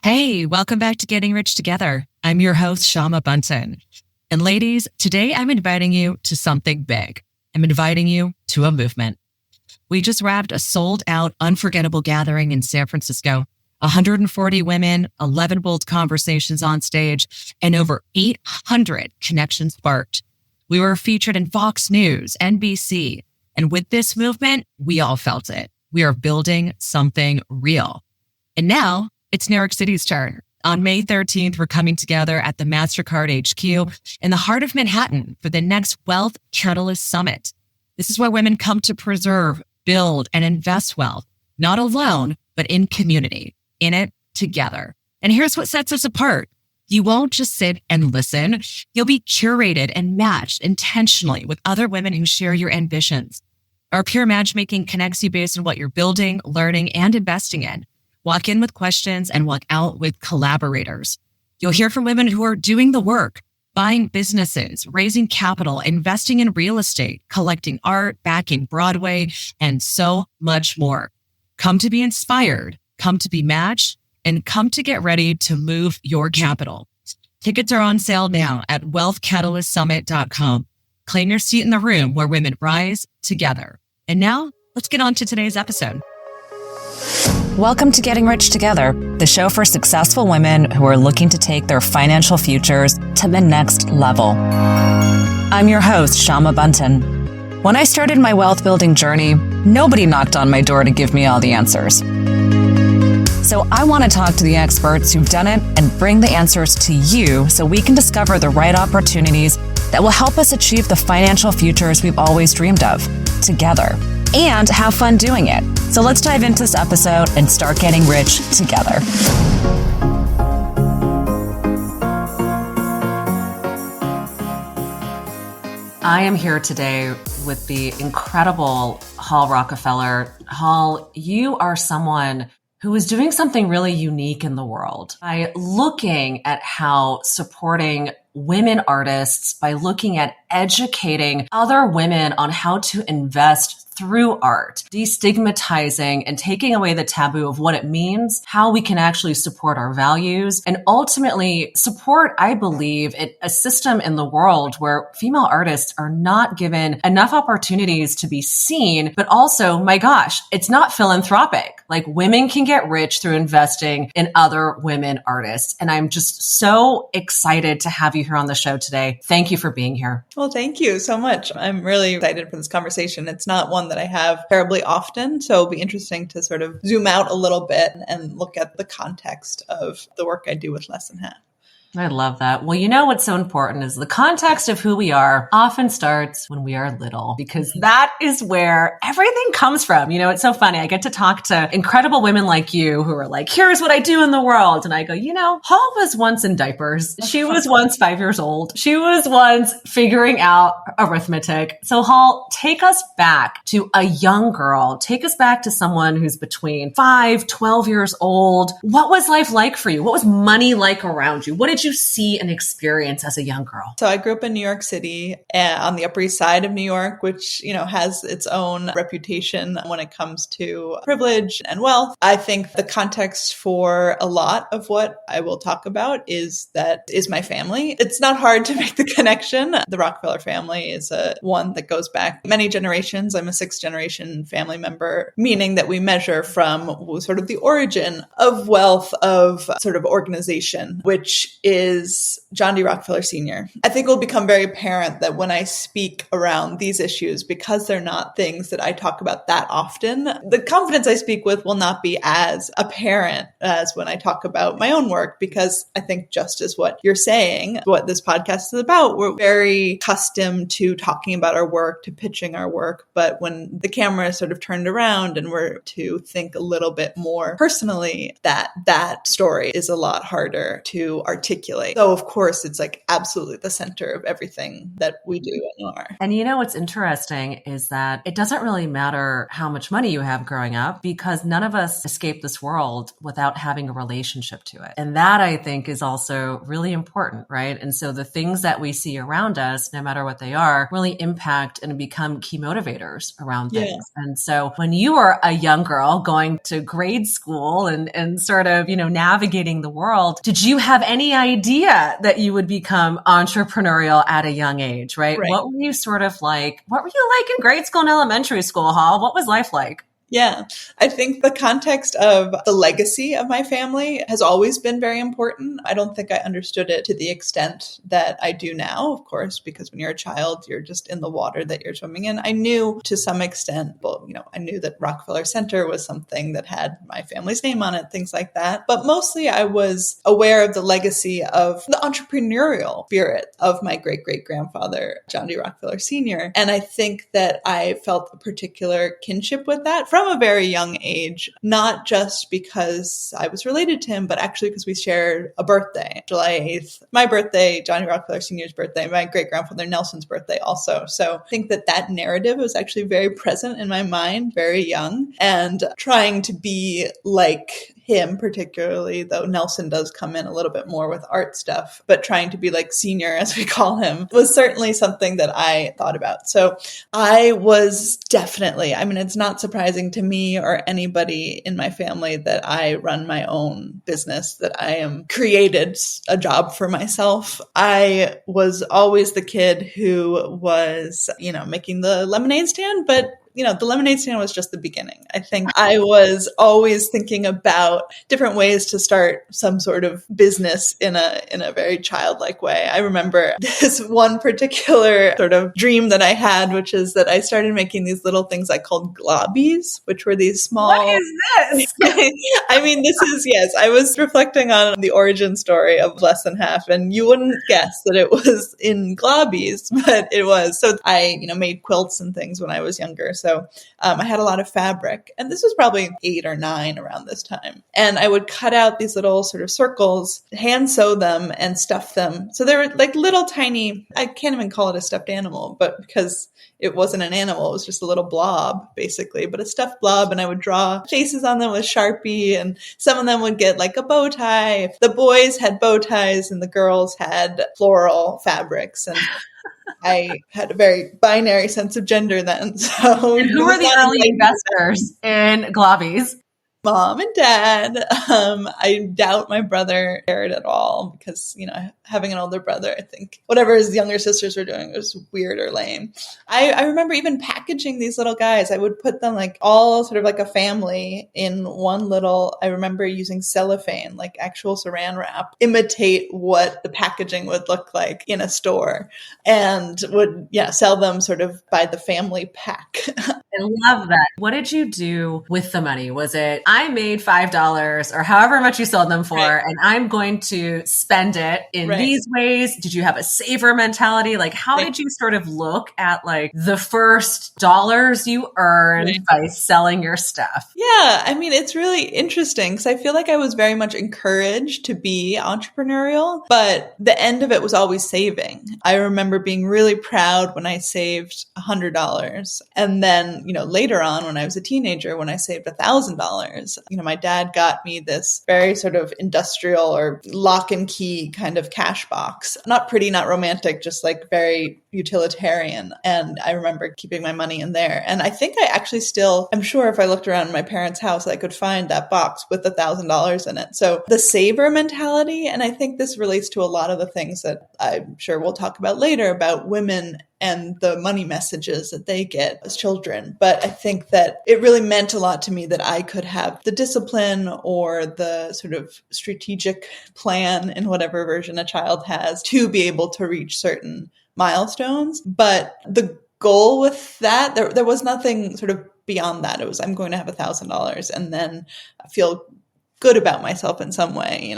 Hey, welcome back to Getting Rich Together. I'm your host, Shama Bunton. And ladies, today I'm inviting you to something big. I'm inviting you to a movement. We just wrapped a sold-out, unforgettable gathering in San Francisco. 140 women, 11 bold conversations on stage, and over 800 connections sparked. We were featured in Fox News, NBC, and with this movement, we all felt it. We are building something real. And now it's New York City's turn. On May 13th, we're coming together at the MasterCard HQ in the heart of Manhattan for the next Wealth Catalyst Summit. This is where women come to preserve, build, and invest wealth, not alone, but in community, in it together. And here's what sets us apart. You won't just sit and listen. You'll be curated and matched intentionally with other women who share your ambitions. Our peer matchmaking connects you based on what you're building, learning, and investing in. Walk in with questions and walk out with collaborators. You'll hear from women who are doing the work, buying businesses, raising capital, investing in real estate, collecting art, backing Broadway, and so much more. Come to be inspired, come to be matched, and come to get ready to move your capital. Tickets are on sale now at wealthcatalystsummit.com. Claim your seat in the room where women rise together. And now, let's get on to today's episode. Welcome to Getting Rich Together, the show for successful women who are looking to take their financial futures to the next level. I'm your host, Shama Bunton. When I started my wealth building journey, nobody knocked on my door to give me all the answers. So I want to talk to the experts who've done it and bring the answers to you so we can discover the right opportunities that will help us achieve the financial futures we've always dreamed of together and have fun doing it. So let's dive into this episode and start getting rich together. I am here today with the incredible Hall Rockefeller. Hall, you are someone who is doing something really unique in the world by looking at how supporting women artists, by looking at educating other women on how to invest through art, destigmatizing and taking away the taboo of what it means, how we can actually support our values, and ultimately support, I believe, a system in the world where female artists are not given enough opportunities to be seen, but also, my gosh, it's not philanthropic. Like, women can get rich through investing in other women artists. And I'm just so excited to have you here on the show today. Thank you for being here. Well, thank you so much. I'm really excited for this conversation. It's not one that I have terribly often, so it'll be interesting to sort of zoom out a little bit and look at the context of the work I do with Less Than Half. I love that. Well, you know what's so important is the context of who we are often starts when we are little, because that is where everything comes from. You know, it's so funny. I get to talk to incredible women like you who are like, here's what I do in the world. And I go, Hall was once in diapers. She was once 5 years old. She was once figuring out arithmetic. So Hall, take us back to a young girl. Take us back to someone who's between 5, 12 years old. What was life like for you? What was money like around you? What did you see and experience as a young girl? So I grew up in New York City on the Upper East Side of New York, which, has its own reputation when it comes to privilege and wealth. I think the context for a lot of what I will talk about is my family. It's not hard to make the connection. The Rockefeller family is one that goes back many generations. I'm a 6th generation family member, meaning that we measure from sort of the origin of wealth of sort of organization, which is John D. Rockefeller Sr. I think it will become very apparent that when I speak around these issues, because they're not things that I talk about that often, the confidence I speak with will not be as apparent as when I talk about my own work, because I think just as what you're saying, what this podcast is about, we're very accustomed to talking about our work, to pitching our work. But when the camera is sort of turned around and we're to think a little bit more personally, that story is a lot harder to articulate articulate. Though, of course, it's like absolutely the center of everything that we do and are. And you know what's interesting is that it doesn't really matter how much money you have growing up, because none of us escape this world without having a relationship to it. And that, I think, is also really important, right? And so the things that we see around us, no matter what they are, really impact and become key motivators around things. Yeah. And so when you were a young girl going to grade school and sort of, navigating the world, did you have any idea that you would become entrepreneurial at a young age, right? What were you what were you like in grade school and elementary school, Hall? What was life like? Yeah, I think the context of the legacy of my family has always been very important. I don't think I understood it to the extent that I do now, of course, because when you're a child, you're just in the water that you're swimming in. I knew to some extent, I knew that Rockefeller Center was something that had my family's name on it, things like that. But mostly I was aware of the legacy of the entrepreneurial spirit of my great-great-grandfather, John D. Rockefeller Sr. And I think that I felt a particular kinship with that from a very young age, not just because I was related to him, but actually because we shared a birthday, July 8th, my birthday, Johnny Rockefeller Sr.'s birthday, my great-grandfather Nelson's birthday also. So I think that narrative was actually very present in my mind, very young, and trying to be like him, particularly, though Nelson does come in a little bit more with art stuff, but trying to be like Senior, as we call him, was certainly something that I thought about. So I was definitely, it's not surprising to me or anybody in my family that I run my own business, that I am created a job for myself. I was always the kid who was, making the lemonade stand, but the lemonade stand was just the beginning. I think I was always thinking about different ways to start some sort of business in a very childlike way. I remember this one particular sort of dream that I had, which is that I started making these little things I called globbies, which were these small... What is this? Yes, I was reflecting on the origin story of Less Than Half, and you wouldn't guess that it was in globbies, but it was. So I, made quilts and things when I was younger. So I had a lot of fabric, and this was probably 8 or 9 around this time. And I would cut out these little sort of circles, hand sew them, and stuff them. So they were like little tiny, I can't even call it a stuffed animal, but because it wasn't an animal, it was just a little blob, basically, but a stuffed blob. And I would draw faces on them with Sharpie, and some of them would get like a bow tie. The boys had bow ties and the girls had floral fabrics. And I had a very binary sense of gender then. So and who were the early investors in globbies? Mom and Dad. I doubt my brother cared at all because, having an older brother, I think whatever his younger sisters were doing was weird or lame. I remember even packaging these little guys. I would put them like all sort of like a family in one little, I remember using cellophane, like actual saran wrap, imitate what the packaging would look like in a store, and would, sell them sort of by the family pack. I love that. What did you do with the money? Was it, I made $5 or however much you sold them for, and I'm going to spend it in these ways? Did you have a saver mentality? Like, how did you sort of look at like the first dollars you earned by selling your stuff? Yeah. It's really interesting because I feel like I was very much encouraged to be entrepreneurial, but the end of it was always saving. I remember being really proud when I saved $100. And then, later on when I was a teenager, when I saved $1,000, my dad got me this very sort of industrial or lock and key kind of cash box. Not pretty, not romantic, just like very utilitarian. And I remember keeping my money in there. And I think I actually still, I'm sure if I looked around my parents' house, I could find that box with $1,000 in it. So the saver mentality, and I think this relates to a lot of the things that I'm sure we'll talk about later about women and the money messages that they get as children. But I think that it really meant a lot to me that I could have the discipline or the sort of strategic plan in whatever version a child has to be able to reach certain milestones. But the goal with that, there was nothing sort of beyond that. It was, I'm going to have $1,000 and then I feel good about myself in some way.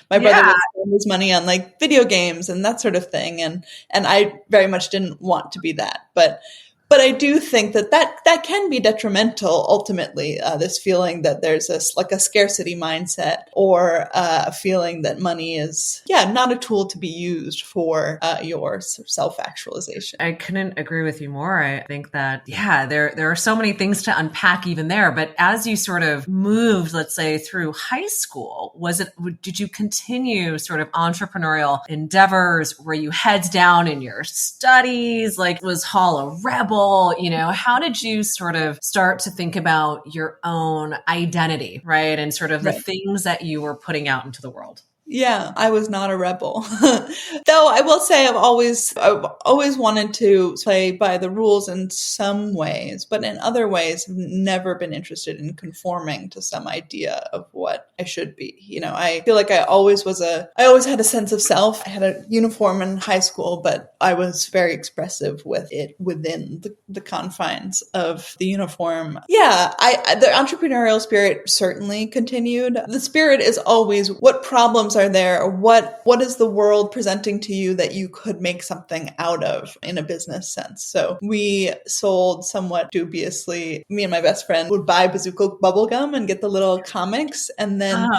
My brother would spend his money on like video games and that sort of thing. And I very much didn't want to be that. But But I do think that can be detrimental ultimately, this feeling that there's like a scarcity mindset, or a feeling that money is, not a tool to be used for your self-actualization. I couldn't agree with you more. I think that, there are so many things to unpack even there. But as you sort of moved, let's say, through high school, did you continue sort of entrepreneurial endeavors? Were you heads down in your studies? Like, was Hall a rebel? How did you sort of start to think about your own identity, right? And sort of the things that you were putting out into the world? Yeah, I was not a rebel. Though I will say I've always wanted to play by the rules in some ways, but in other ways I've never been interested in conforming to some idea of what I should be. I feel like I always had a sense of self. I had a uniform in high school, but I was very expressive with it within the confines of the uniform. Yeah, the entrepreneurial spirit certainly continued. The spirit is always, what problems are there? What is the world presenting to you that you could make something out of in a business sense? So we sold somewhat dubiously. Me and my best friend would buy Bazooka bubblegum and get the little comics and then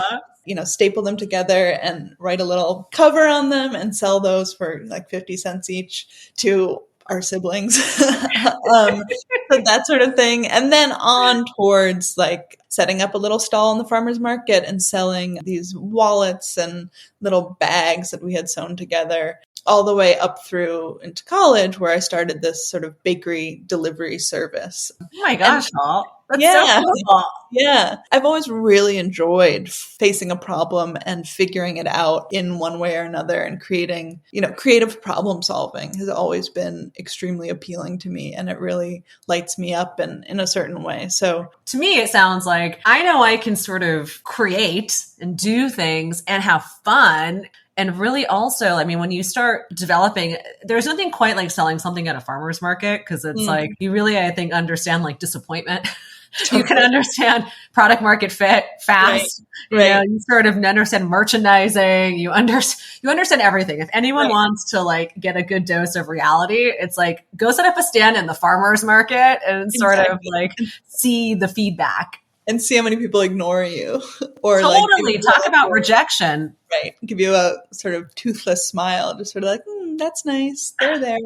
staple them together and write a little cover on them and sell those for like 50 cents each to our siblings. So that sort of thing. And then on towards like setting up a little stall in the farmer's market and selling these wallets and little bags that we had sewn together, all the way up through into college, where I started this sort of bakery delivery service. Oh my gosh, Hall. That's so cool. Yeah. I've always really enjoyed facing a problem and figuring it out in one way or another, and creating, creative problem solving has always been extremely appealing to me, and it really lights me up in a certain way. So to me, it sounds like I know I can sort of create and do things and have fun. And really also, when you start developing, there's nothing quite like selling something at a farmer's market, because it's like, you really, I think, understand like disappointment. You can understand product market fit fast. Right. You sort of understand merchandising. You understand everything. If anyone wants to like get a good dose of reality, it's like, go set up a stand in the farmer's market and sort of like see the feedback. And see how many people ignore you. Or totally. Talk about rejection. Right. Give you a sort of toothless smile. Just sort of like, that's nice. They're there.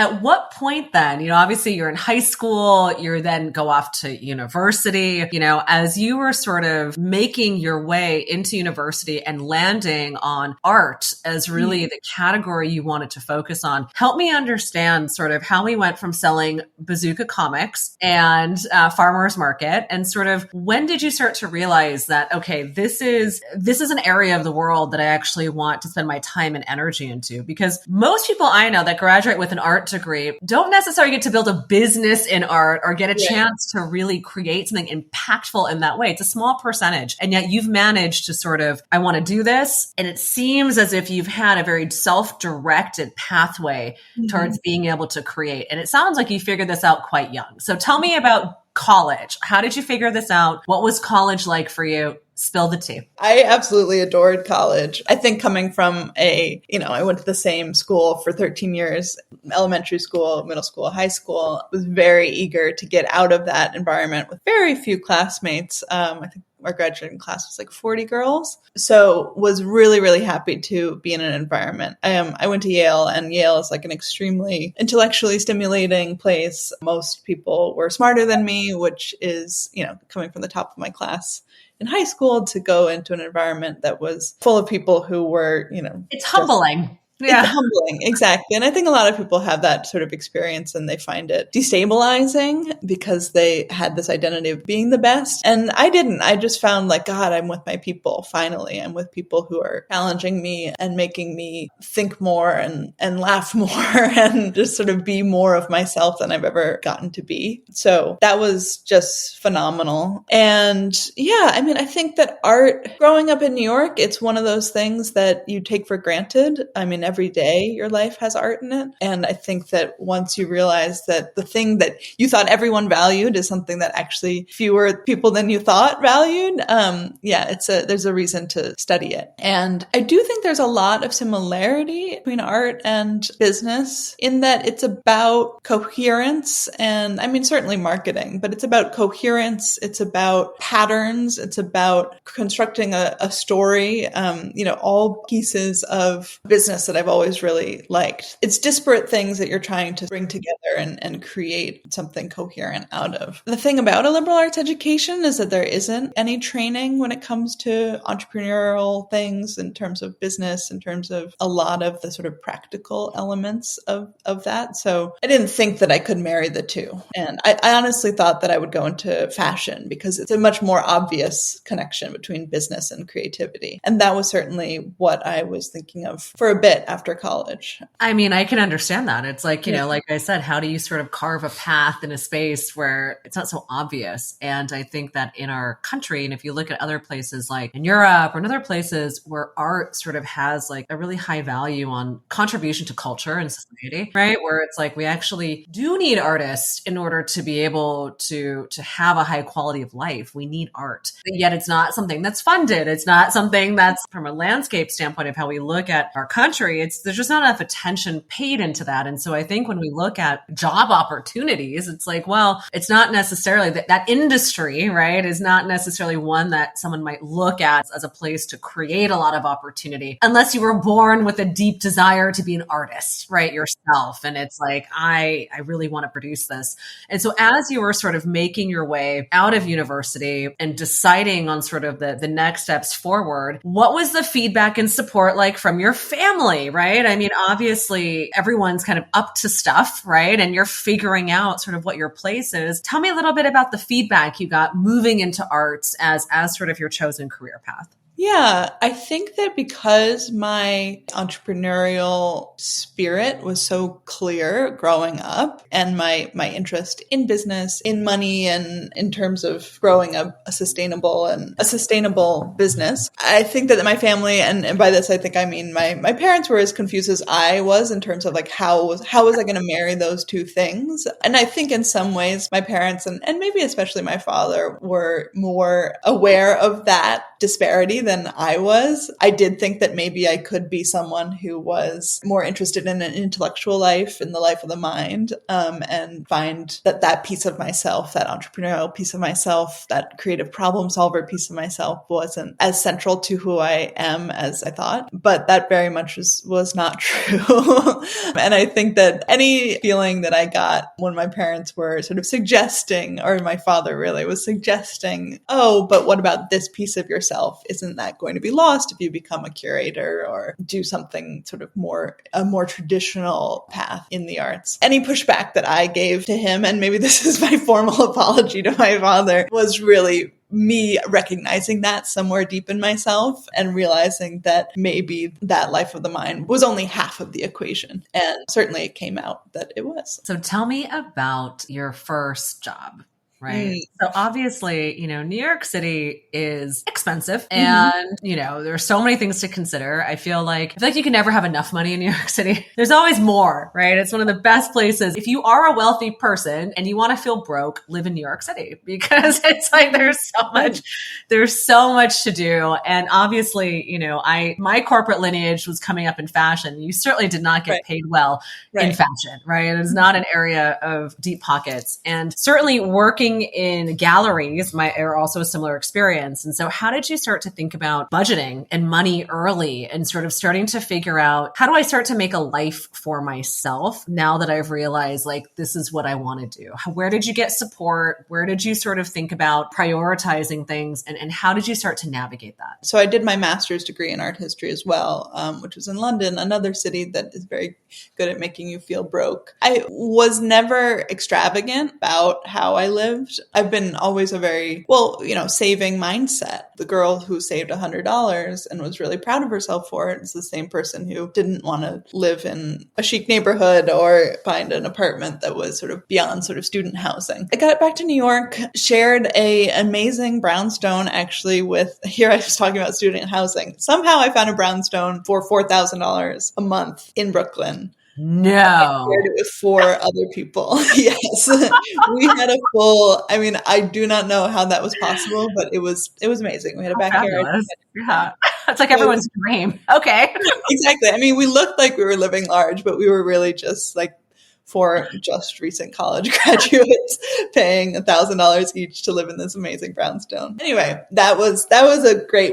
At what point then, obviously you're in high school, you then go off to university, as you were sort of making your way into university and landing on art as really the category you wanted to focus on. Help me understand sort of how we went from selling Bazooka comics and farmer's market, and sort of when did you start to realize that, okay, this is an area of the world that I actually want to spend my time and energy into? Because most people I know that graduate with an art degree don't necessarily get to build a business in art or get a chance to really create something impactful in that way. It's a small percentage. And yet you've managed to sort of, I want to do this. And it seems as if you've had a very self-directed pathway towards being able to create. And it sounds like you figured this out quite young. So tell me about college. How did you figure this out? What was college like for you? Spill the tea. I absolutely adored college. I think coming from I went to the same school for 13 years, elementary school, middle school, high school, was very eager to get out of that environment with very few classmates. I think our graduating class was like 40 girls. So was really, really happy to be in an environment. I went to Yale, and Yale is like an extremely intellectually stimulating place. Most people were smarter than me, which is, coming from the top of my class in high school, to go into an environment that was full of people who were, it's humbling. Yeah. It's humbling. Exactly. And I think a lot of people have that sort of experience, and they find it destabilizing because they had this identity of being the best. And I didn't. I just found like, God, I'm with my people. Finally, I'm with people who are challenging me and making me think more and laugh more and just sort of be more of myself than I've ever gotten to be. So that was just phenomenal. And I think that art, growing up in New York, it's one of those things that you take for granted. every day your life has art in it. And I think that once you realize that the thing that you thought everyone valued is something that actually fewer people than you thought valued, there's a reason to study it. And I do think there's a lot of similarity between art and business in that it's about coherence and, I mean, certainly marketing, but it's about coherence. It's about patterns. It's about constructing a story, all pieces of business that I've always really liked. It's disparate things that you're trying to bring together and create something coherent out of. The thing about a liberal arts education is that there isn't any training when it comes to entrepreneurial things in terms of business, in terms of a lot of the sort of practical elements of that. So I didn't think that I could marry the two. And I honestly thought that I would go into fashion because it's a much more obvious connection between business and creativity. And that was certainly what I was thinking of for a bit after college. I mean, I can understand that. It's like, like I said, how do you sort of carve a path in a space where it's not so obvious? And I think that in our country, and if you look at other places like in Europe or in other places where art sort of has like a really high value on contribution to culture and society, right? Where it's like we actually do need artists in order to be able to have a high quality of life. We need art. And yet it's not something that's funded. It's not something that's from a landscape standpoint of how we look at our country. There's just not enough attention paid into that. And so I think when we look at job opportunities, it's like, well, it's not necessarily that industry, right, is not necessarily one that someone might look at as a place to create a lot of opportunity unless you were born with a deep desire to be an artist, right, yourself. And it's like, I really want to produce this. And so as you were sort of making your way out of university and deciding on sort of the next steps forward, what was the feedback and support like from your family, right? I mean, obviously everyone's kind of up to stuff, right? And you're figuring out sort of what your place is. Tell me a little bit about the feedback you got moving into arts as sort of your chosen career path. Yeah, I think that because my entrepreneurial spirit was so clear growing up and my interest in business, in money, and in terms of growing a sustainable business, I think that my family, and by this I think I mean my parents were as confused as I was in terms of like how was I going to marry those two things? And I think in some ways my parents and maybe especially my father were more aware of that disparity than I was. I did think that maybe I could be someone who was more interested in an intellectual life, in the life of the mind, and find that piece of myself, that entrepreneurial piece of myself, that creative problem solver piece of myself wasn't as central to who I am as I thought. But that very much was not true. And I think that any feeling that I got when my parents were sort of suggesting, or my father really was suggesting, oh, but what about this piece of yourself? Isn't that going to be lost if you become a curator or do something sort of a more traditional path in the arts? Any pushback that I gave to him, and maybe this is my formal apology to my father, was really me recognizing that somewhere deep in myself and realizing that maybe that life of the mind was only half of the equation. And certainly it came out that it was. So tell me about your first job. Right. So obviously, New York City is expensive and, there's so many things to consider. I feel like you can never have enough money in New York City. There's always more, right? It's one of the best places. If you are a wealthy person and you want to feel broke, live in New York City because it's like there's so much to do. And obviously, my corporate lineage was coming up in fashion. You certainly did not get paid well in fashion, right? It is not an area of deep pockets. And certainly working in galleries are also a similar experience. And so how did you start to think about budgeting and money early and sort of starting to figure out, how do I start to make a life for myself now that I've realized like, this is what I want to do? Where did you get support? Where did you sort of think about prioritizing things? And how did you start to navigate that? So I did my master's degree in art history as well, which was in London, another city that is very good at making you feel broke. I was never extravagant about how I lived. lived. I've been always a very, well, saving mindset. The girl who saved $100 and was really proud of herself for it is the same person who didn't want to live in a chic neighborhood or find an apartment that was sort of beyond sort of student housing. I got back to New York, shared a amazing brownstone actually with, here I was talking about student housing. Somehow I found a brownstone for $4,000 a month in Brooklyn. No. I shared it with 4 other people. Yes. We had a full, I do not know how that was possible, but it was amazing. We had a backyard. Yeah. It's like everyone's dream. Okay. Exactly. We looked like we were living large, but we were really just like 4 just recent college graduates paying $1,000 each to live in this amazing brownstone. Anyway, that was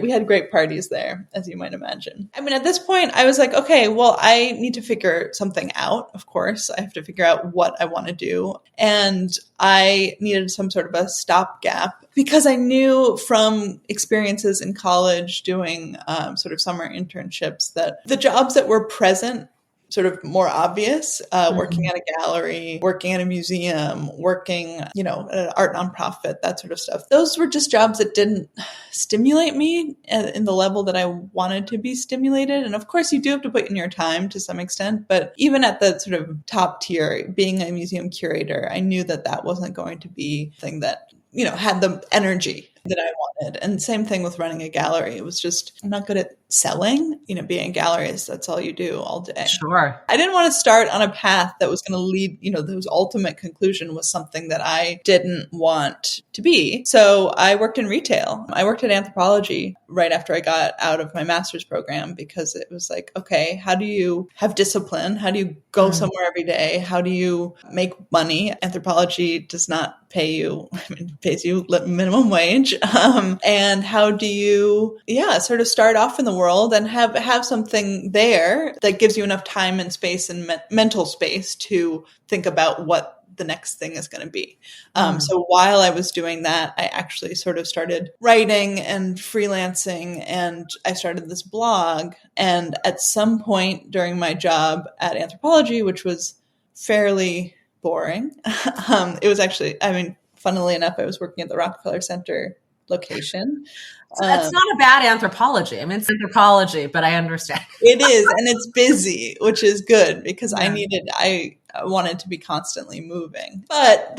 we had great parties there, as you might imagine. At this point I was like, okay, well, I need to figure something out. Of course, I have to figure out what I want to do. And I needed some sort of a stopgap because I knew from experiences in college doing sort of summer internships that the jobs that were present, sort of more obvious, working at a gallery, working at a museum, working, at an art nonprofit, that sort of stuff. Those were just jobs that didn't stimulate me in the level that I wanted to be stimulated. And of course, you do have to put in your time to some extent, but even at the sort of top tier, being a museum curator, I knew that that wasn't going to be the thing that, had the energy that I wanted. And same thing with running a gallery. It was just, I'm not good at selling. Being a gallerist, that's all you do all day. Sure. I didn't want to start on a path that was going to lead, whose ultimate conclusion was something that I didn't want to be. So I worked in retail. I worked at Anthropologie right after I got out of my master's program because it was like, okay, how do you have discipline? How do you go somewhere every day? How do you make money? Anthropologie does not pay you, it pays you minimum wage. And how do you, sort of start off in the world and have something there that gives you enough time and space and mental space to think about what the next thing is going to be. So while I was doing that, I actually sort of started writing and freelancing, and I started this blog. And at some point during my job at Anthropologie, which was fairly boring, it was actually, funnily enough, I was working at the Rockefeller Center location. So that's not a bad anthropology. It's anthropology, but I understand. It is, and it's busy, which is good because I wanted to be constantly moving. But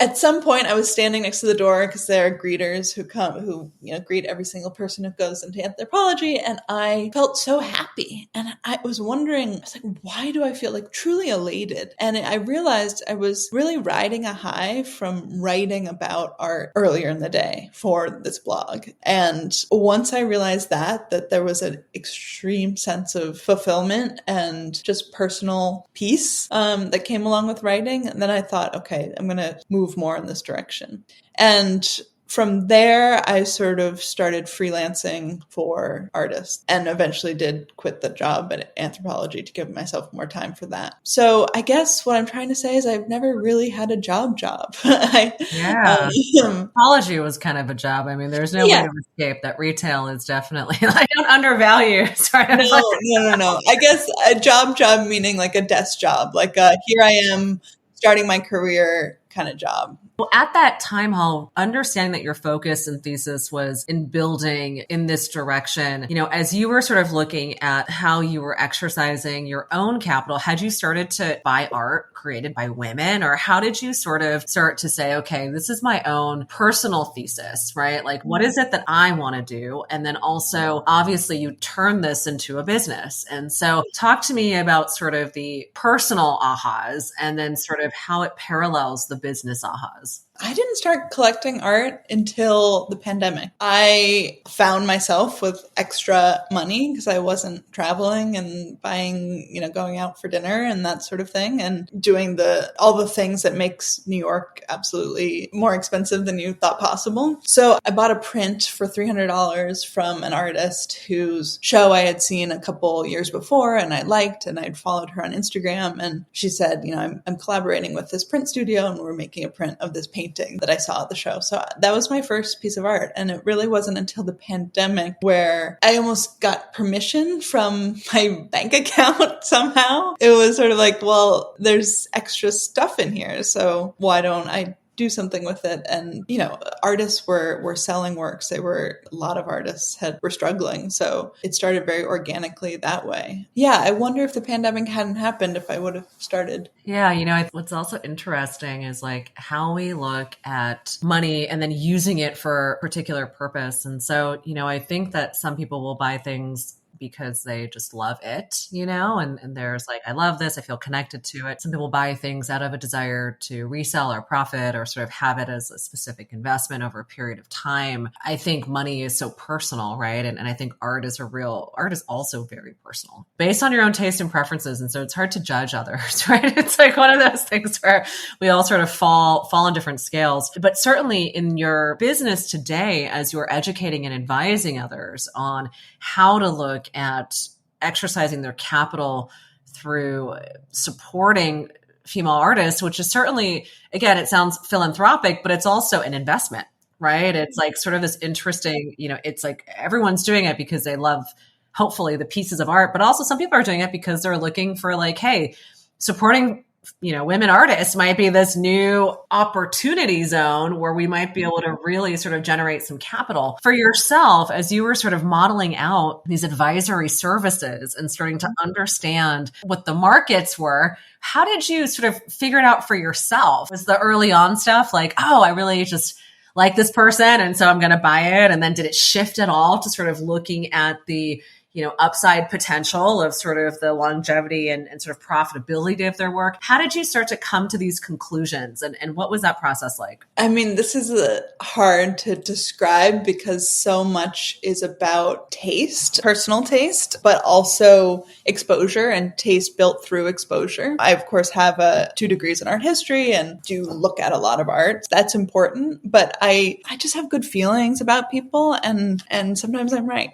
at some point I was standing next to the door because there are greeters who come, who, greet every single person who goes into Anthropologie. And I felt so happy. And I was wondering, I was like, why do I feel like truly elated? And I realized I was really riding a high from writing about art earlier in the day for this blog. And once I realized that there was an extreme sense of fulfillment and just personal peace that came along with writing. And then I thought, okay, I'm going to move more in this direction. And from there, I sort of started freelancing for artists and eventually did quit the job at Anthropologie to give myself more time for that. So I guess what I'm trying to say is I've never really had a job. Anthropologie was kind of a job. There's no way to escape that. Retail is definitely, I don't undervalue. Sorry. No. I guess a job meaning like a desk job, like here I am starting my career kind of job. Well, at that time, Hall, understanding that your focus and thesis was in building in this direction, as you were sort of looking at how you were exercising your own capital, had you started to buy art created by women, or how did you sort of start to say, okay, this is my own personal thesis, right? Like, what is it that I want to do? And then also, obviously, you turn this into a business. And so talk to me about sort of the personal ahas and then sort of how it parallels the business ahas. I didn't start collecting art until the pandemic. I found myself with extra money because I wasn't traveling and buying, going out for dinner and that sort of thing, and doing all the things that makes New York absolutely more expensive than you thought possible. So I bought a print for $300 from an artist whose show I had seen a couple years before and I liked, and I'd followed her on Instagram. And she said, I'm collaborating with this print studio and we're making a print of this painting that I saw at the show. So that was my first piece of art. And it really wasn't until the pandemic where I almost got permission from my bank account somehow. It was sort of like, well, there's extra stuff in here, so why don't I do something with it. And, artists were selling works. A lot of artists were struggling. So it started very organically that way. Yeah. I wonder if the pandemic hadn't happened, if I would have started. Yeah. What's also interesting is like how we look at money and then using it for a particular purpose. And so, I think that some people will buy things because they just love it, and there's like, I love this, I feel connected to it. Some people buy things out of a desire to resell or profit or sort of have it as a specific investment over a period of time. I think money is so personal, right? And I think art is also very personal based on your own taste and preferences. And so it's hard to judge others, right? It's like one of those things where we all sort of fall on different scales. But certainly in your business today, as you're educating and advising others on how to look at exercising their capital through supporting female artists, which is certainly, again, it sounds philanthropic, but it's also an investment, right? It's like sort of this interesting, it's like everyone's doing it because they love, hopefully, the pieces of art, but also some people are doing it because they're looking for like, hey, supporting women artists might be this new opportunity zone where we might be able to really sort of generate some capital for yourself as you were sort of modeling out these advisory services and starting to understand what the markets were. How did you sort of figure it out for yourself? Was the early on stuff like, oh, I really just like this person, and so I'm going to buy it? And then did it shift at all to sort of looking at the upside potential of sort of the longevity and sort of profitability of their work? How did you start to come to these conclusions, and what was that process like? I mean, this is hard to describe because so much is about taste, personal taste, but also exposure and taste built through exposure. I, of course, have 2 degrees in art history and do look at a lot of art. That's important, but I just have good feelings about people, and sometimes I'm right.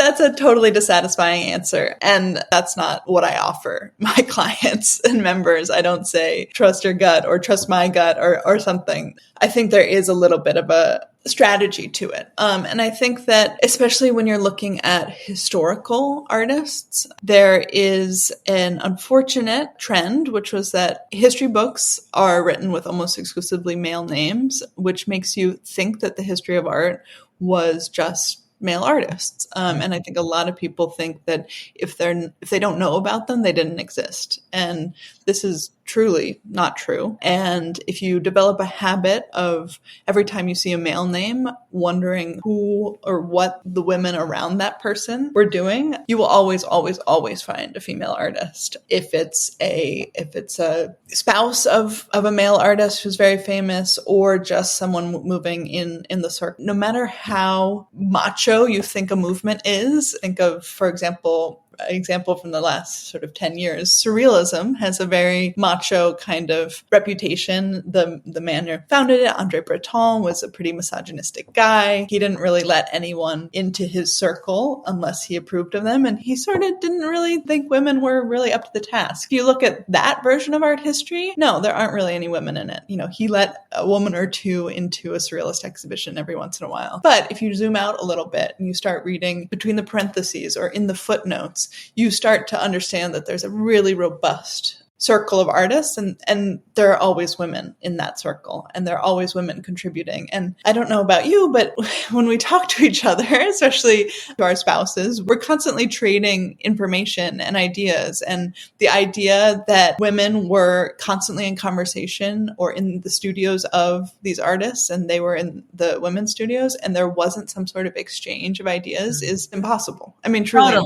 That's a totally dissatisfying answer. And that's not what I offer my clients and members. I don't say, trust your gut or trust my gut or something. I think there is a little bit of a strategy to it. And I think that especially when you're looking at historical artists, there is an unfortunate trend, which was that history books are written with almost exclusively male names, which makes you think that the history of art was just male artists. And I think a lot of people think that if they don't know about them, they didn't exist. And this is truly not true. And if you develop a habit of every time you see a male name, wondering who or what the women around that person were doing, you will always, always, always find a female artist. If it's a spouse of a male artist who's very famous, or just someone moving in the circle, no matter how macho you think a movement is, think of, for example, from the last sort of 10 years, surrealism has a very macho kind of reputation. The man who founded it, Andre Breton, was a pretty misogynistic guy. He didn't really let anyone into his circle unless he approved of them. And he sort of didn't really think women were really up to the task. If you look at that version of art history, no, there aren't really any women in it. He let a woman or two into a surrealist exhibition every once in a while. But if you zoom out a little bit and you start reading between the parentheses or in the footnotes, you start to understand that there's a really robust circle of artists, and there are always women in that circle, and there are always women contributing. And I don't know about you, but when we talk to each other, especially to our spouses, we're constantly trading information and ideas. And the idea that women were constantly in conversation or in the studios of these artists, and they were in the women's studios, and there wasn't some sort of exchange of ideas is impossible. I mean, truly.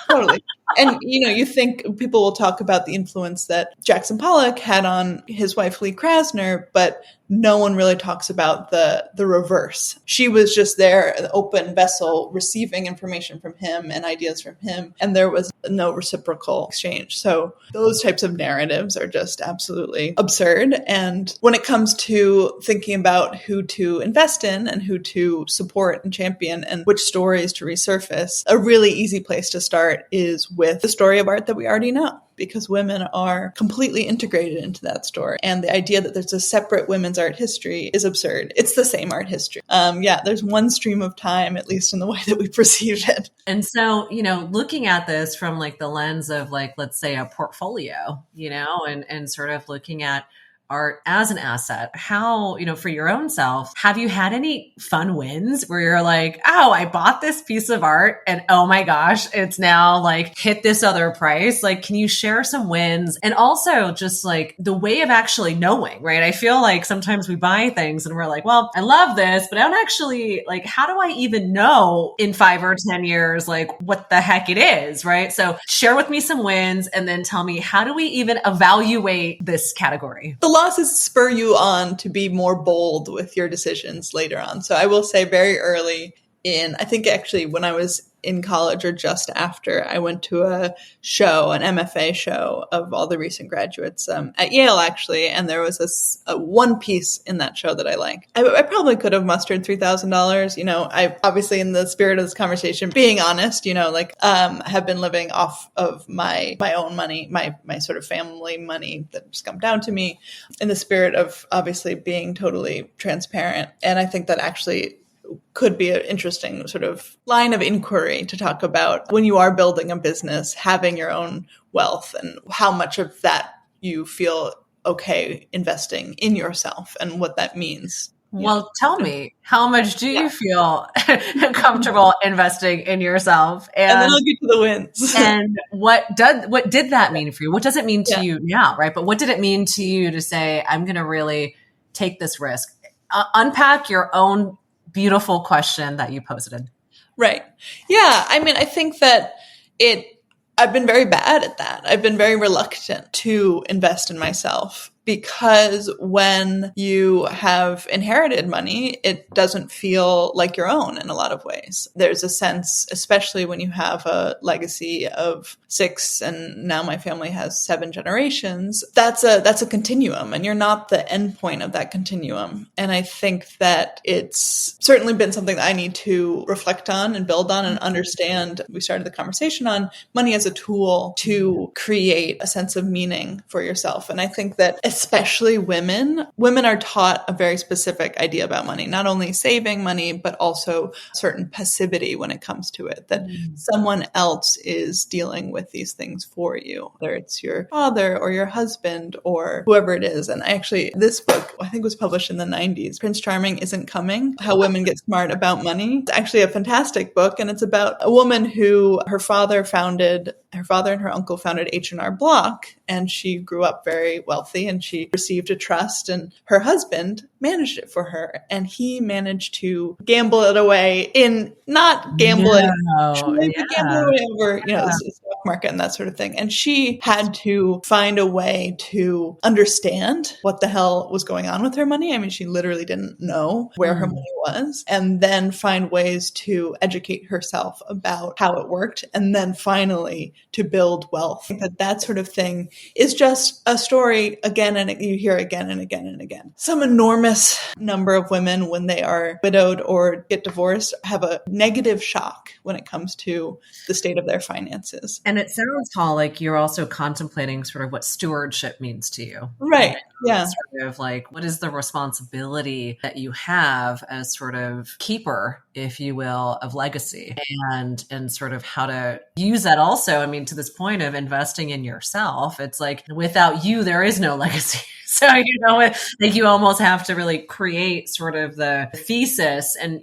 Totally. And, you think people will talk about the influence that Jackson Pollock had on his wife, Lee Krasner, but no one really talks about the reverse. She was just there, an open vessel, receiving information from him and ideas from him, and there was no reciprocal exchange. So those types of narratives are just absolutely absurd. And when it comes to thinking about who to invest in and who to support and champion and which stories to resurface, a really easy place to start is with the story of art that we already know, because women are completely integrated into that story. And the idea that there's a separate women's art history is absurd. It's the same art history. There's one stream of time, at least in the way that we perceive it. And so, looking at this from like the lens of like, let's say a portfolio, and sort of looking at art as an asset, how, for your own self, have you had any fun wins where you're like, oh, I bought this piece of art and oh my gosh, it's now like hit this other price? Like, can you share some wins? And also just like the way of actually knowing, right? I feel like sometimes we buy things and we're like, well, I love this, but I don't actually like, how do I even know in 5 or 10 years, like what the heck it is, right? So share with me some wins and then tell me, how do we even evaluate this category? The losses spur you on to be more bold with your decisions later on. So I will say very early I think actually when I was in college or just after, I went to an MFA show of all the recent graduates at Yale, actually. And there was a one piece in that show that I liked. I probably could have mustered $3,000. I obviously, in the spirit of this conversation, being honest, have been living off of my own money, my sort of family money that just come down to me, in the spirit of obviously being totally transparent. And I think that actually could be an interesting sort of line of inquiry to talk about when you are building a business, having your own wealth, and how much of that you feel okay investing in yourself and what that means. Well, tell me, how much do you feel comfortable investing in yourself? And then I'll get to the wins. And what did that mean for you? What does it mean to you now, right? But what did it mean to you to say, I'm going to really take this risk? Unpack your own beautiful question that you posted. Right. Yeah. I mean, I think that I've been very bad at that. I've been very reluctant to invest in myself, because when you have inherited money, it doesn't feel like your own in a lot of ways. There's a sense, especially when you have a legacy of 6, and now my family has 7 generations, that's a continuum, and you're not the end point of that continuum. And I think that it's certainly been something that I need to reflect on and build on and understand. We started the conversation on money as a tool to create a sense of meaning for yourself. And I think that especially women are taught a very specific idea about money, not only saving money, but also certain passivity when it comes to it, that someone else is dealing with these things for you, whether it's your father or your husband or whoever it is. And this book, I think, was published in the 90s, Prince Charming Isn't Coming, How Women Get Smart About Money. It's actually a fantastic book. And it's about a woman who her father and her uncle founded H&R Block, and she grew up very wealthy and she received a trust, and her husband managed it for her, and he managed to gamble it away gamble it away over, the stock market and that sort of thing. And she had to find a way to understand what the hell was going on with her money. I mean, she literally didn't know where her money was, and then find ways to educate herself about how it worked, and then finally to build wealth. That sort of thing is just a story again, and you hear again and again and again. Some enormous number of women, when they are widowed or get divorced, have a negative shock when it comes to the state of their finances. And it sounds, Hall, like you're also contemplating sort of what stewardship means to you. Right. Yeah. Sort of like, what is the responsibility that you have as sort of keeper, if you will, of legacy, and sort of how to use that also. I mean, to this point of investing in yourself, it's like without you, there is no legacy. So, like you almost have to really create sort of the thesis. And,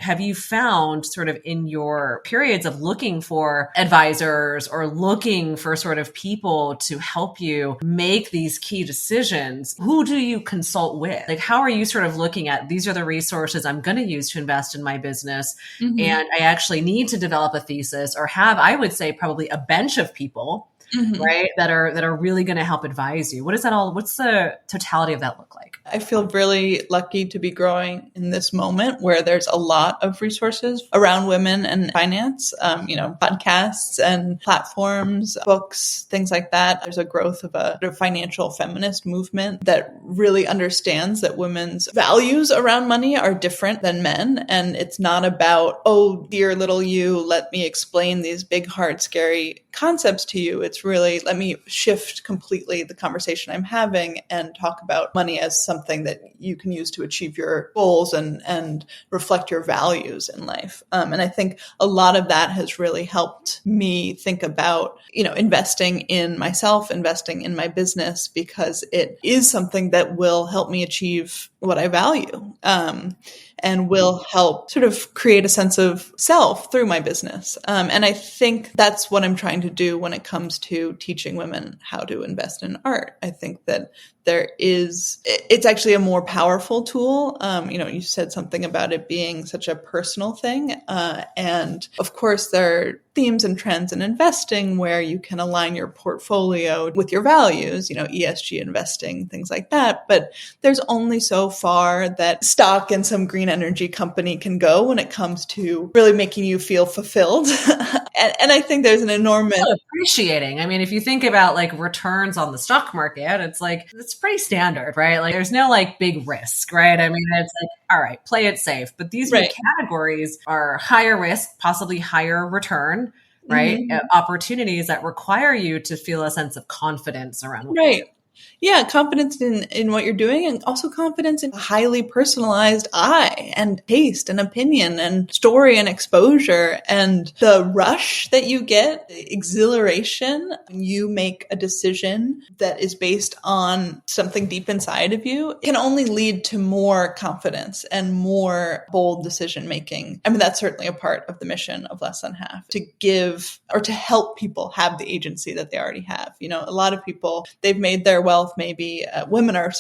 have you found sort of in your periods of looking for advisors or looking for sort of people to help you make these key decisions, who do you consult with? Like, how are you sort of looking at, these are the resources I'm going to use to invest in my business. Mm-hmm. And I actually need to develop a thesis, or have, I would say, probably a bench of people, mm-hmm. right, that are really going to help advise you. What's the totality of that look like? I feel really lucky to be growing in this moment where there's a lot of resources around women and finance, podcasts and platforms, books, things like that. There's a growth of a financial feminist movement that really understands that women's values around money are different than men. And it's not about, oh, dear little you, let me explain these big, hard, scary concepts to you. It's it's really, let me shift completely the conversation I'm having and talk about money as something that you can use to achieve your goals and reflect your values in life. And I think a lot of that has really helped me think about, investing in myself, investing in my business, because it is something that will help me achieve what I value. And will help sort of create a sense of self through my business. And I think that's what I'm trying to do when it comes to teaching women how to invest in art. I think that it's actually a more powerful tool. You said something about it being such a personal thing. And of course, there are themes and trends in investing where you can align your portfolio with your values, ESG investing, things like that. But there's only so far that stock in some green energy company can go when it comes to really making you feel fulfilled. and I think there's an enormous appreciating. I mean, if you think about like returns on the stock market, it's pretty standard, right? Like there's no like big risk, right? I mean, it's like, all right, play it safe. But these new categories are higher risk, possibly higher return, right? Mm-hmm. Opportunities that require you to feel a sense of confidence around what you're doing. Yeah, confidence in what you're doing, and also confidence in a highly personalized eye and taste and opinion and story and exposure, and the rush that you get, the exhilaration when you make a decision that is based on something deep inside of you can only lead to more confidence and more bold decision making. I mean, that's certainly a part of the mission of Less Than Half, to give or to help people have the agency that they already have. A lot of people, they've made their wealth, maybe women are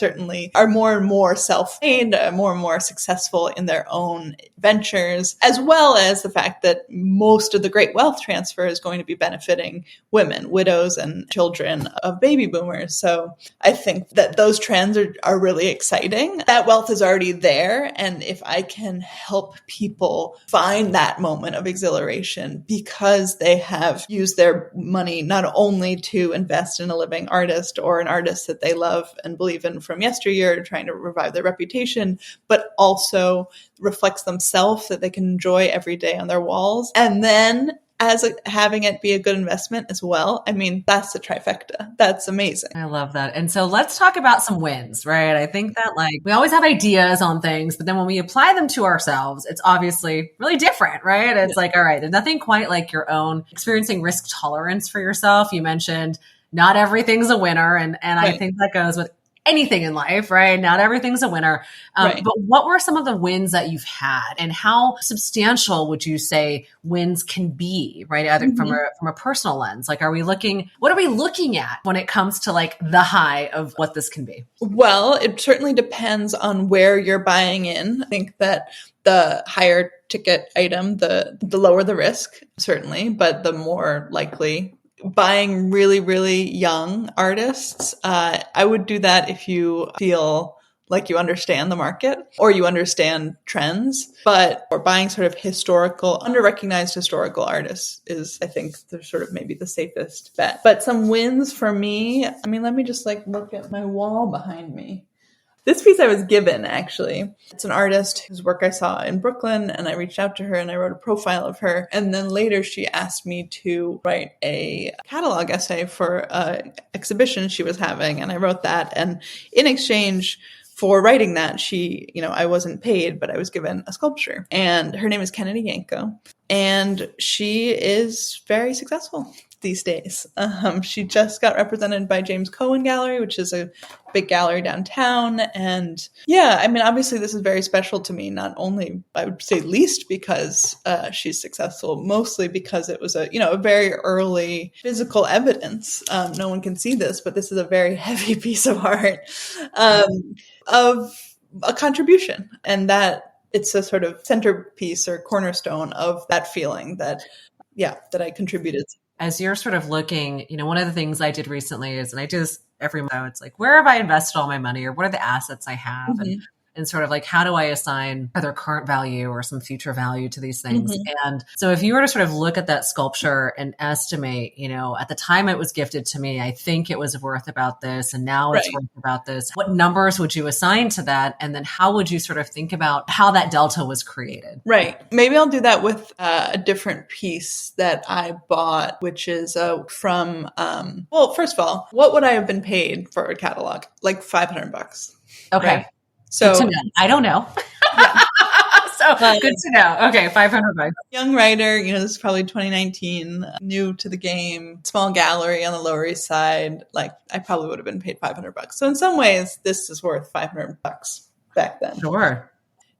more and more self-made, more and more successful in their own ventures, as well as the fact that most of the great wealth transfer is going to be benefiting women, widows, and children of baby boomers. So I think that those trends are really exciting. That wealth is already there. And if I can help people find that moment of exhilaration because they have used their money not only to invest in a living artist or an artist that they love and believe in from yesteryear, trying to revive their reputation, but also reflects themselves that they can enjoy every day on their walls. And then having it be a good investment as well. I mean, that's the trifecta. That's amazing. I love that. And so let's talk about some wins, right? I think that we always have ideas on things, but then when we apply them to ourselves, it's obviously really different, right? It's all right, there's nothing quite like your own experiencing risk tolerance for yourself. You mentioned not everything's a winner. And I think that goes with anything in life, right? Not everything's a winner. But what were some of the wins that you've had, and how substantial would you say wins can be, right? Either from a personal lens, what are we looking at when it comes to the high of what this can be? Well, it certainly depends on where you're buying in. I think that the higher ticket item, the lower the risk, certainly, but the more likely. Buying really, really young artists, I would do that if you feel like you understand the market or you understand trends. Or buying sort of under-recognized historical artists is, I think, they're sort of maybe the safest bet. But some wins for me, I mean, let me just look at my wall behind me. This piece I was given, actually. It's an artist whose work I saw in Brooklyn, and I reached out to her and I wrote a profile of her. And then later she asked me to write a catalog essay for an exhibition she was having. And I wrote that. And in exchange for writing that, I wasn't paid, but I was given a sculpture. And her name is Kennedy Yanko. And she is very successful these days. She just got represented by James Cohen Gallery, which is a big gallery downtown. And yeah, I mean, obviously this is very special to me, not only, I would say least because she's successful, mostly because it was a very early physical evidence. No one can see this, but this is a very heavy piece of art of a contribution, and that it's a sort of centerpiece or cornerstone of that feeling that I contributed. As you're sort of looking, one of the things I did recently is, and I do this every month, it's where have I invested all my money, or what are the assets I have? And and sort of like, how do I assign either current value or some future value to these things? Mm-hmm. And so if you were to sort of look at that sculpture and estimate, at the time it was gifted to me, I think it was worth about this. And now it's worth about this. What numbers would you assign to that? And then how would you sort of think about how that delta was created? Right. Maybe I'll do that with a different piece that I bought, which is from, well, first of all, what would I have been paid for a catalog? Like $500. Okay. Right? So good to know. I don't know. Yeah. So good to know. Okay. $500. Young writer, this is probably 2019, new to the game, small gallery on the Lower East Side. Like I probably would have been paid $500. So in some ways, this is worth $500 back then. Sure.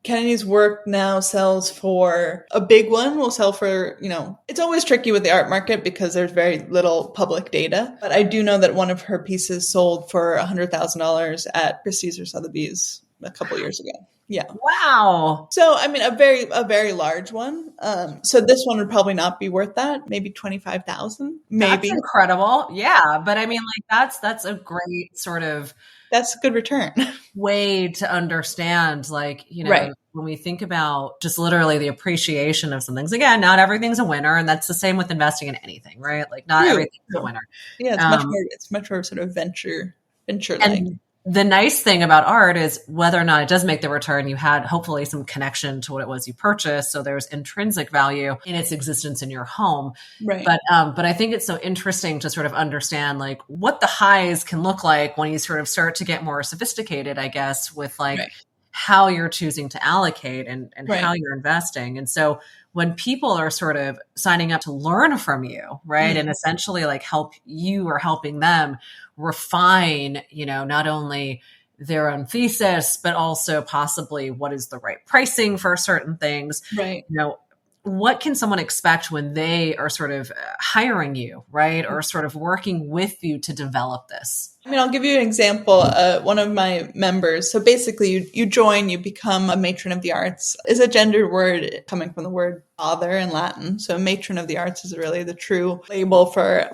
Kennedy's work now sells for, a big one will sell for, it's always tricky with the art market because there's very little public data. But I do know that one of her pieces sold for $100,000 at Christie's or Sotheby's a couple years ago. Yeah. Wow. So, I mean, a very large one. So this one would probably not be worth that. Maybe 25,000. Maybe. That's incredible. Yeah. But I mean, like that's a great sort of, that's a good return. way to understand, like, Right. when we think about just literally the appreciation of some things, again, not everything's a winner. And that's the same with investing in anything, right? Like not everything's a winner. Yeah. It's much more sort of venture like. And the nice thing about art is whether or not it does make the return, you had hopefully some connection to what it was you purchased. So there's intrinsic value in its existence in your home. Right. But I think it's so interesting to sort of understand like what the highs can look like when you sort of start to get more sophisticated, I guess, with like how you're choosing to allocate and how you're investing. And so when people are sort of signing up to learn from you, right, and essentially like help you or helping them refine, not only their own thesis, but also possibly what is the right pricing for certain things, right. What can someone expect when they are sort of hiring you, right? Or sort of working with you to develop this? I mean, I'll give you an example. One of my members, so basically you join, you become a matron of the arts, is a gendered word coming from the word father in Latin. So matron of the arts is really the true label for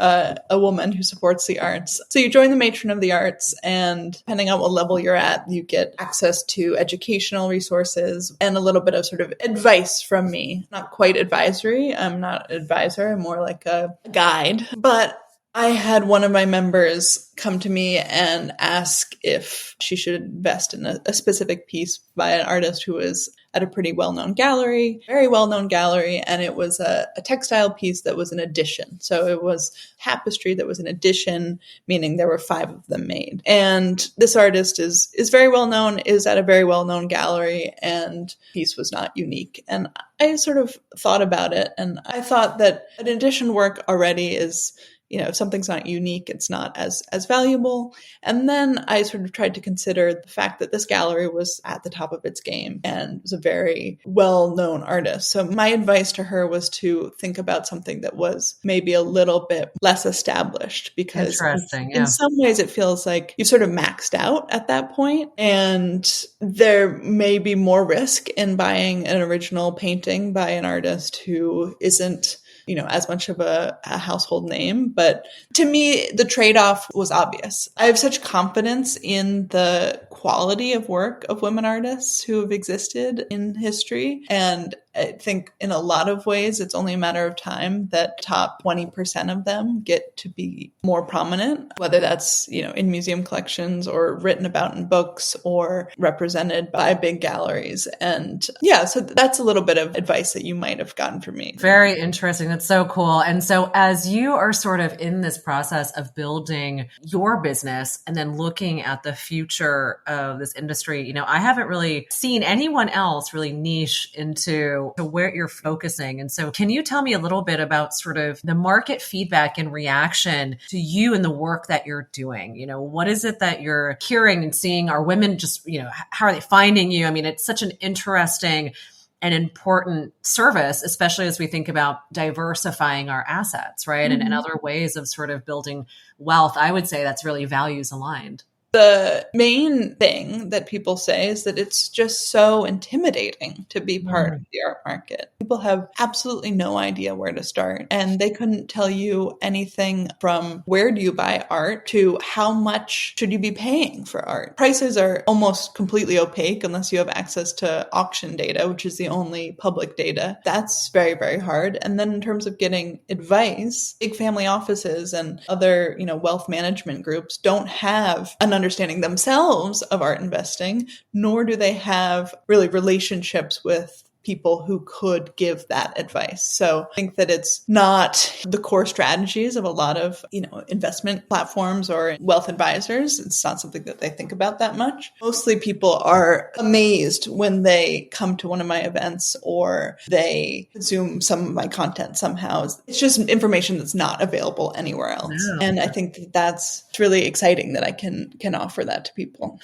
a woman who supports the arts. So you join the matron of the arts, and depending on what level you're at, you get access to educational resources and a little bit of sort of advice from me. Not quite advisory. I'm not an advisor. I'm more like a guide. But I had one of my members come to me and ask if she should invest in a specific piece by an artist who was at a pretty well-known gallery, very well-known gallery, and it was a textile piece that was an edition. So it was tapestry that was an edition, meaning there were 5 of them made. And this artist is very well-known, is at a very well-known gallery, and the piece was not unique. And I sort of thought about it, and I thought that an edition work already is, if something's not unique, it's not as valuable. And then I sort of tried to consider the fact that this gallery was at the top of its game and was a very well-known artist. So my advice to her was to think about something that was maybe a little bit less established, because in some ways it feels like you've sort of maxed out at that point, and there may be more risk in buying an original painting by an artist who isn't as much of a household name. But to me, the trade-off was obvious. I have such confidence in the quality of work of women artists who have existed in history. And I think in a lot of ways, it's only a matter of time that top 20% of them get to be more prominent, whether that's, in museum collections or written about in books or represented by big galleries. And yeah, so that's a little bit of advice that you might have gotten from me. Very interesting. That's so cool. And so as you are sort of in this process of building your business and then looking at the future of this industry, I haven't really seen anyone else really niche into where you're focusing. And so can you tell me a little bit about sort of the market feedback and reaction to you and the work that you're doing? What is it that you're hearing and seeing? Are women just, how are they finding you? I mean, it's such an interesting and important service, especially as we think about diversifying our assets, right? And other ways of sort of building wealth. I would say that's really values aligned. The main thing that people say is that it's just so intimidating to be part of the art market. People have absolutely no idea where to start, and they couldn't tell you anything from where do you buy art to how much should you be paying for art. Prices are almost completely opaque unless you have access to auction data, which is the only public data. That's very, very hard. And then in terms of getting advice, big family offices and other, wealth management groups don't have an understanding themselves of art investing, nor do they have really relationships with people who could give that advice. So I think that it's not the core strategies of a lot of, investment platforms or wealth advisors. It's not something that they think about that much. Mostly people are amazed when they come to one of my events or they consume some of my content somehow. It's just information that's not available anywhere else. Yeah. And I think that that's really exciting that I can offer that to people.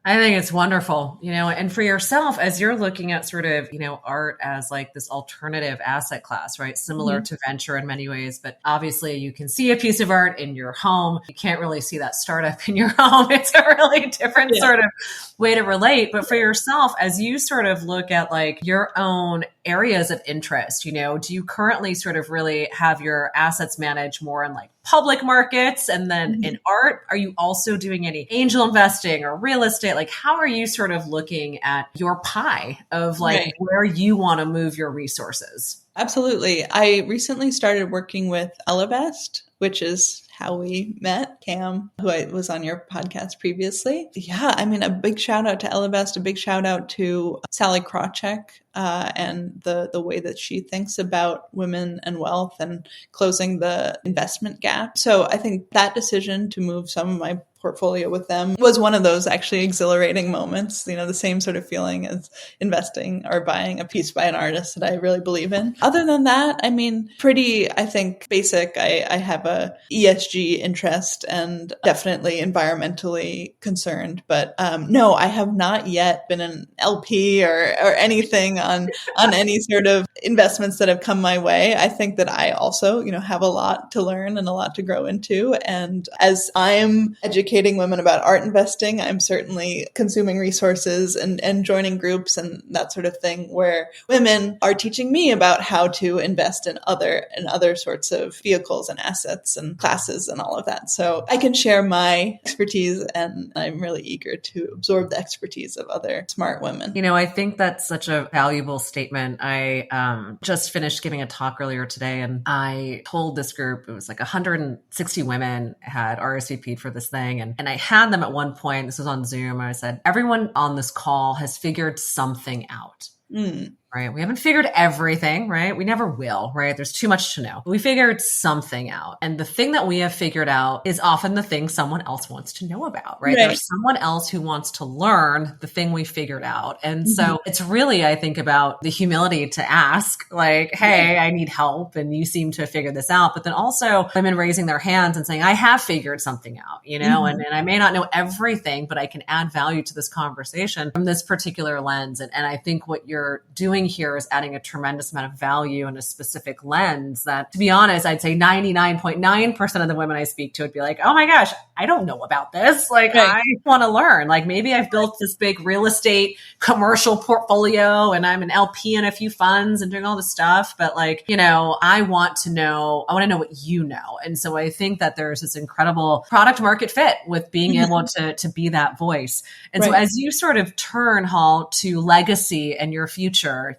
I think it's wonderful, and for yourself, as you're looking at sort of, art as like this alternative asset class, right? Similar to venture in many ways, but obviously you can see a piece of art in your home. You can't really see that startup in your home. It's a really different sort of way to relate. But for yourself, as you sort of look at like your own areas of interest, do you currently sort of really have your assets managed more in like public markets and then in art? Are you also doing any angel investing or real estate? Like, how are you sort of looking at your pie of like where you want to move your resources? Absolutely. I recently started working with Ellevest, which is how we met, Cam, who I was on your podcast previously. Yeah, I mean, a big shout out to Ellevest, a big shout out to Sally Krawcheck and the way that she thinks about women and wealth and closing the investment gap. So I think that decision to move some of my portfolio with them was one of those actually exhilarating moments, the same sort of feeling as investing or buying a piece by an artist that I really believe in. Other than that, I mean, I think basic. I have a ESG interest and definitely environmentally concerned, but no, I have not yet been an LP or anything on any sort of investments that have come my way. I think that I also, have a lot to learn and a lot to grow into. And as I'm educating women about art investing, I'm certainly consuming resources and joining groups and that sort of thing where women are teaching me about how to invest in other sorts of vehicles and assets and classes and all of that. So I can share my expertise, and I'm really eager to absorb the expertise of other smart women. I think that's such a valuable statement. I just finished giving a talk earlier today, and I told this group, it was like 160 women had RSVP'd for this thing. And I had them at one point, this was on Zoom, I said, everyone on this call has figured something out. Right? We haven't figured everything, right? We never will, right? There's too much to know. We figured something out. And the thing that we have figured out is often the thing someone else wants to know about, right? There's someone else who wants to learn the thing we figured out. And so it's really, I think, about the humility to ask like, hey, I need help. And you seem to have figured this out. But then also women raising their hands and saying, I have figured something out, and I may not know everything, but I can add value to this conversation from this particular lens. And I think what you're doing here is adding a tremendous amount of value in a specific lens that, to be honest, I'd say 99.9% of the women I speak to would be like, oh my gosh, I don't know about this. Like, I want to learn. Like, maybe I've built this big real estate commercial portfolio and I'm an LP in a few funds and doing all this stuff. But like, I want to know what you know. And so I think that there's this incredible product market fit with being able to be that voice. And so as you sort of turn, Hall, to legacy and your future,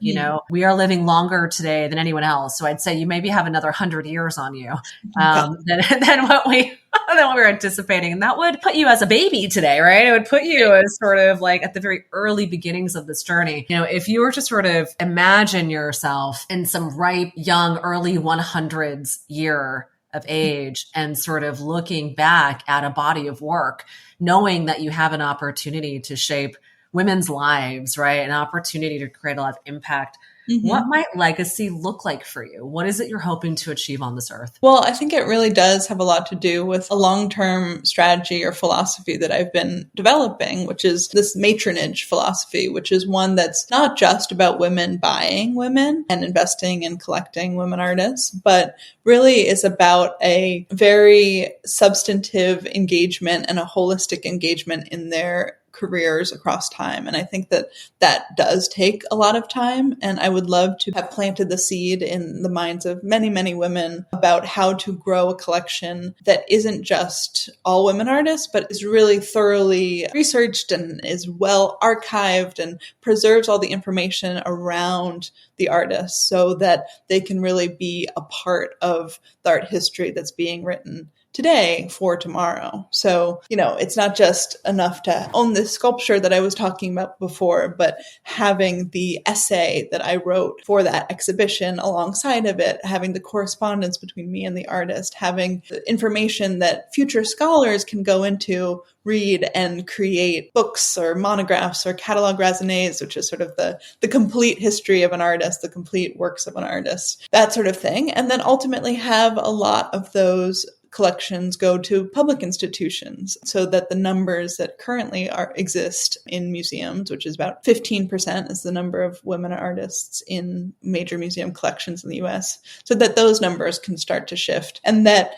we are living longer today than anyone else. So I'd say you maybe have another 100 years on you than what we were anticipating. And that would put you as a baby today, right? It would put you as sort of like at the very early beginnings of this journey. If you were to sort of imagine yourself in some ripe, young, early 100s year of age and sort of looking back at a body of work, knowing that you have an opportunity to shape women's lives, right? An opportunity to create a lot of impact What might legacy look like for you? What is it you're hoping to achieve on this earth? Well, I think it really does have a lot to do with a long-term strategy or philosophy that I've been developing, which is this matronage philosophy, which is one that's not just about women buying women and investing and collecting women artists, but really is about a very substantive engagement and a holistic engagement in their careers across time. And I think that that does take a lot of time. And I would love to have planted the seed in the minds of many, many women about how to grow a collection that isn't just all women artists, but is really thoroughly researched and is well archived and preserves all the information around the artists so that they can really be a part of the art history that's being written today for tomorrow. So, it's not just enough to own this sculpture that I was talking about before, but having the essay that I wrote for that exhibition alongside of it, having the correspondence between me and the artist, having the information that future scholars can go into, read, and create books or monographs or catalog raisonnés, which is sort of the complete history of an artist, the complete works of an artist, that sort of thing. And then ultimately have a lot of those collections go to public institutions so that the numbers that currently exist in museums, which is about 15% is the number of women artists in major museum collections in the US, so that those numbers can start to shift. And that,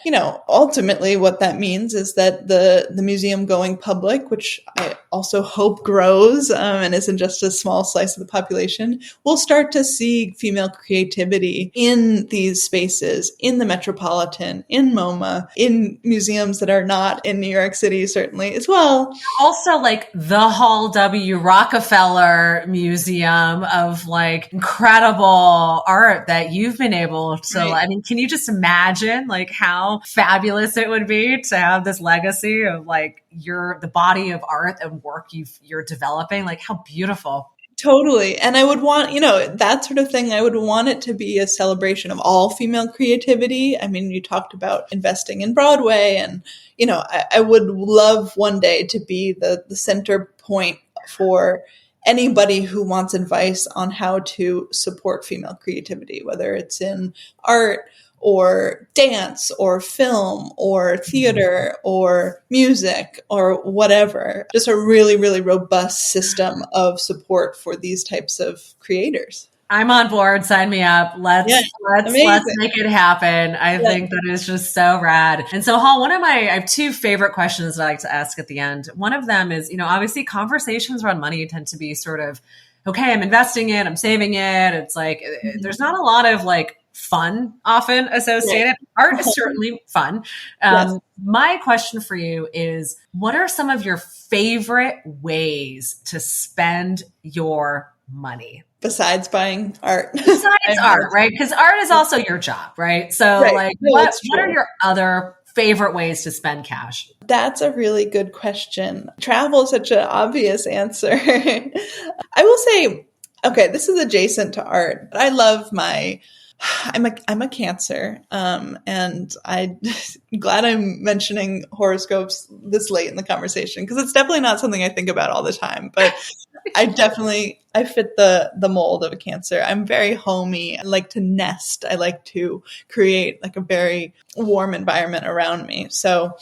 ultimately what that means is that the museum going public, which I also hope grows and isn't just a small slice of the population, will start to see female creativity in these spaces, in the Metropolitan, in MoMA, in museums that are not in New York City, certainly as well. Also, like the Hall Rockefeller Museum of incredible art that you've been able to, Right. I mean, can you just imagine how fabulous it would be to have this legacy of the body of art and work you're developing? How beautiful. Totally. And I would want, that sort of thing, I would want it to be a celebration of all female creativity. I mean, you talked about investing in Broadway and, I would love one day to be the center point for anybody who wants advice on how to support female creativity, whether it's in art or dance or film or theater or music or whatever. Just a really, really robust system of support for these types of creators. I'm on board. Sign me up. Let's make it happen. I think that is just so rad. And so, Hall, I have two favorite questions that I like to ask at the end. One of them is, obviously conversations around money tend to be sort of, okay, I'm investing it, I'm saving it. It's there's not a lot of fun often associated. Right. Art is certainly fun. Yes. My question for you is, what are some of your favorite ways to spend your money? Besides buying art. Besides art, right? Because art is also your job, right? So right. What are your other favorite ways to spend cash? That's a really good question. Travel is such an obvious answer. I will say, okay, this is adjacent to art. I love I'm a Cancer, and I'm glad I'm mentioning horoscopes this late in the conversation because it's definitely not something I think about all the time. But I fit the mold of a Cancer. I'm very homey. I like to nest. I like to create a very warm environment around me. So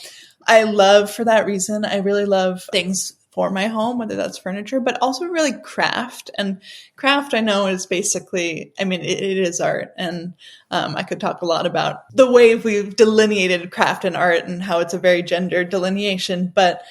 for that reason, I really love things for my home, whether that's furniture, but also really craft. And craft, I know, is basically, it is art. And I could talk a lot about the way we've delineated craft and art and how it's a very gendered delineation. But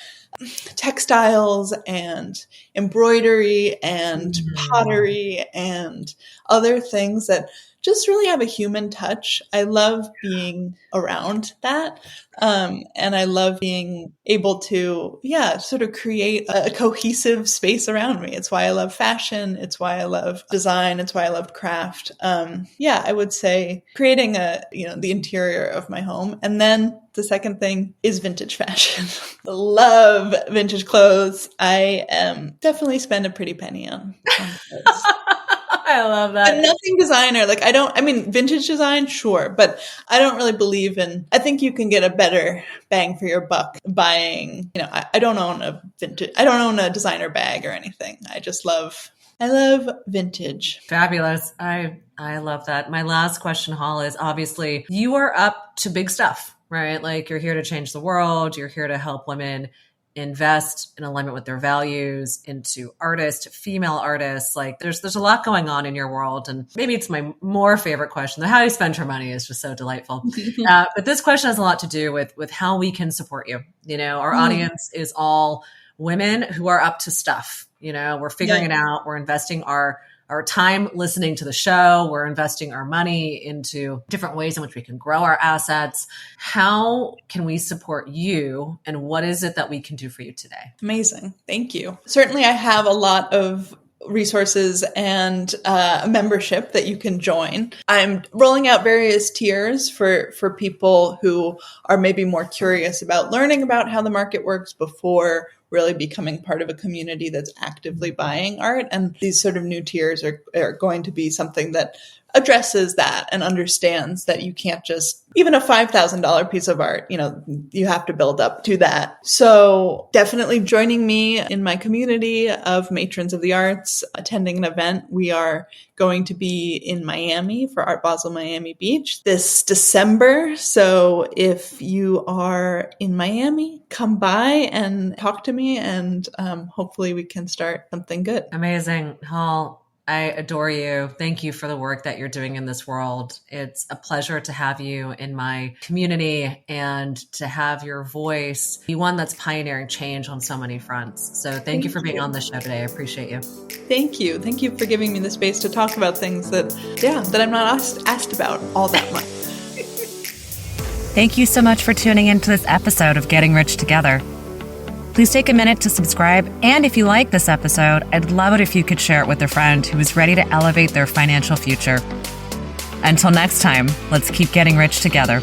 textiles and embroidery and pottery and other things that just really have a human touch. I love being around that. And I love being able to, sort of create a cohesive space around me. It's why I love fashion. It's why I love design. It's why I love craft. I would say creating the interior of my home. And then the second thing is vintage fashion. Love vintage clothes. I definitely spend a pretty penny on clothes. I love that. But nothing designer. Vintage design, sure. But I don't really believe I think you can get a better bang for your buck buying, I don't own a designer bag or anything. I I love vintage. Fabulous. I love that. My last question, Hall, is obviously you are up to big stuff, right? Like you're here to change the world. You're here to help women invest in alignment with their values into artists, female artists. Like there's a lot going on in your world. And maybe it's my more favorite question. The how you spend your money is just so delightful. But this question has a lot to do with how we can support you. You know, our audience is all women who are up to stuff. You know, we're figuring it out. We're investing our time listening to the show. We're investing our money into different ways in which we can grow our assets. How can we support you? And what is it that we can do for you today? Amazing. Thank you. Certainly, I have a lot of resources and a membership that you can join. I'm rolling out various tiers for people who are maybe more curious about learning about how the market works before really becoming part of a community that's actively buying art. And these sort of new tiers are going to be something that addresses that and understands that you can't just, even a $5,000 piece of art, you know, you have to build up to that. So definitely joining me in my community of matrons of the arts, attending an event. We are going to be in Miami for Art Basel Miami Beach this December. So if you are in Miami, come by and talk to me, and hopefully we can start something good. Amazing. Hall, I adore you. Thank you for the work that you're doing in this world. It's a pleasure to have you in my community and to have your voice be one that's pioneering change on so many fronts. So thank you for being on the show today. I appreciate you. Thank you. Thank you for giving me the space to talk about things that I'm not asked about all that much. Thank you so much for tuning into this episode of Getting Rich Together. Please take a minute to subscribe. And if you like this episode, I'd love it if you could share it with a friend who is ready to elevate their financial future. Until next time, let's keep getting rich together.